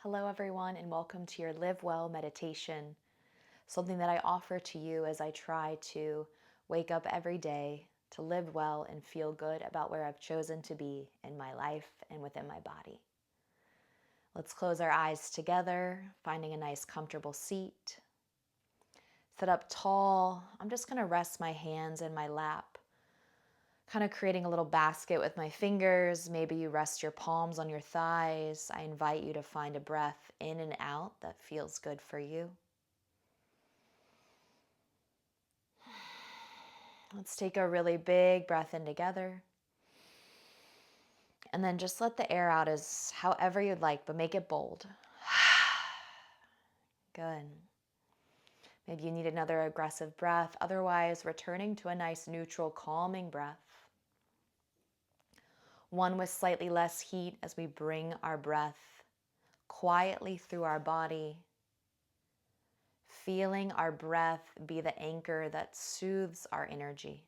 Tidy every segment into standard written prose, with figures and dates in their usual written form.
Hello, everyone, and welcome to your Live Well meditation, something that I offer to you as I try to wake up every day to live well and feel good about where I've chosen to be in my life and within my body. Let's close our eyes together, finding a nice comfortable seat. Sit up tall. I'm just going to rest my hands in my lap, kind of creating a little basket with my fingers. Maybe you rest your palms on your thighs. I invite you to find a breath in and out that feels good for you. Let's take a really big breath in together. And then just let the air out as however you'd like, but make it bold. Good. Maybe you need another aggressive breath. Otherwise, returning to a nice neutral, calming breath. One with slightly less heat as we bring our breath quietly through our body, feeling our breath be the anchor that soothes our energy.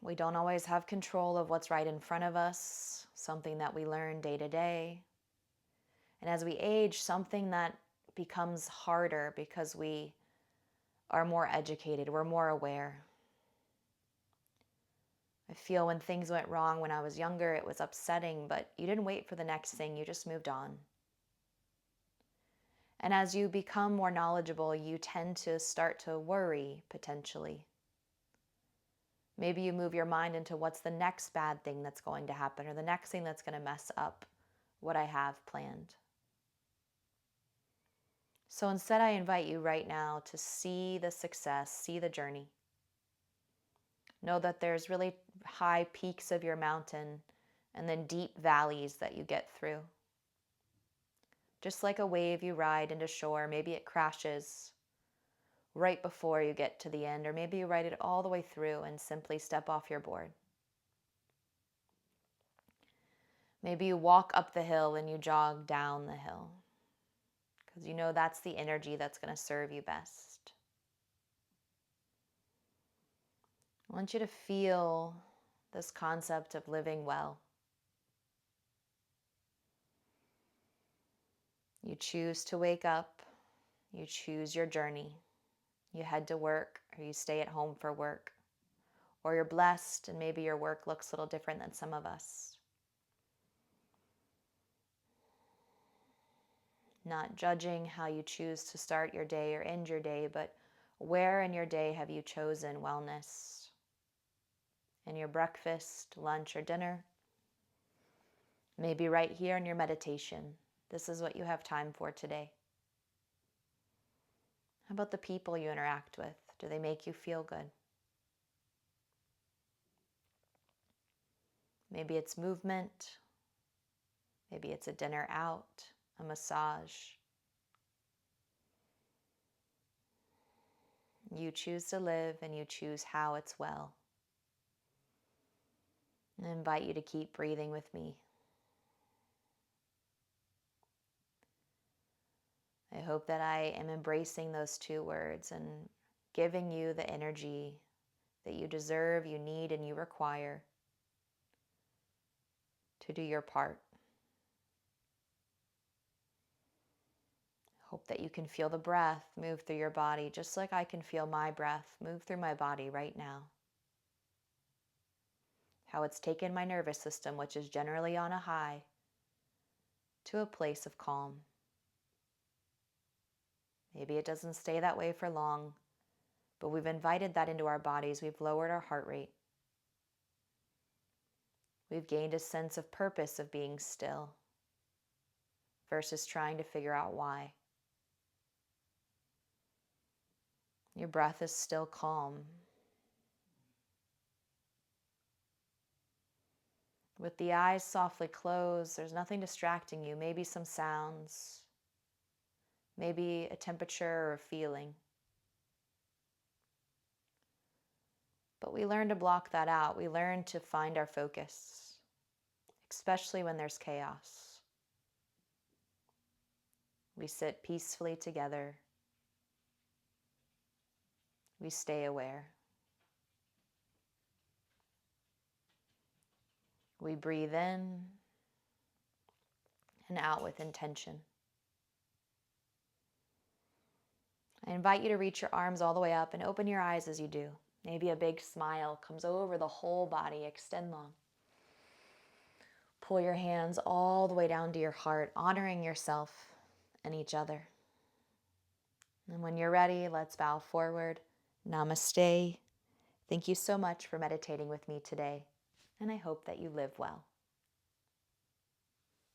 We don't always have control of what's right in front of us, something that we learn day to day. And as we age, something that becomes harder because we are more educated, we're more aware. I feel when things went wrong when I was younger, it was upsetting, but you didn't wait for the next thing, you just moved on. And as you become more knowledgeable, you tend to start to worry, potentially. Maybe you move your mind into what's the next bad thing that's going to happen or the next thing that's going to mess up what I have planned. So instead, I invite you right now to see the success, see the journey. Know that there's really high peaks of your mountain and then deep valleys that you get through. Just like a wave you ride into shore, maybe it crashes right before you get to the end, or maybe you ride it all the way through and simply step off your board. Maybe you walk up the hill and you jog down the hill because you know that's the energy that's going to serve you best. I want you to feel this concept of living well. You choose to wake up, you choose your journey. You head to work or you stay at home for work, or you're blessed and maybe your work looks a little different than some of us. Not judging how you choose to start your day or end your day, but where in your day have you chosen wellness? In your breakfast, lunch, or dinner? Maybe right here in your meditation. This is what you have time for today. How about the people you interact with? Do they make you feel good? Maybe it's movement. Maybe it's a dinner out, a massage. You choose to live and you choose how it's well. I invite you to keep breathing with me. I hope that I am embracing those two words and giving you the energy that you deserve, you need, and you require to do your part. Hope that you can feel the breath move through your body, just like I can feel my breath move through my body right now. How it's taken my nervous system, which is generally on a high, to a place of calm. Maybe it doesn't stay that way for long, but we've invited that into our bodies. We've lowered our heart rate. We've gained a sense of purpose of being still versus trying to figure out why. Your breath is still calm. With the eyes softly closed, there's nothing distracting you. Maybe some sounds, maybe a temperature or a feeling. But we learn to block that out. We learn to find our focus, especially when there's chaos. We sit peacefully together. We stay aware. We breathe in and out with intention. I invite you to reach your arms all the way up and open your eyes as you do. Maybe a big smile comes over the whole body. Extend long. Pull your hands all the way down to your heart, honoring yourself and each other. And when you're ready, let's bow forward. Namaste. Thank you so much for meditating with me today, and I hope that you live well.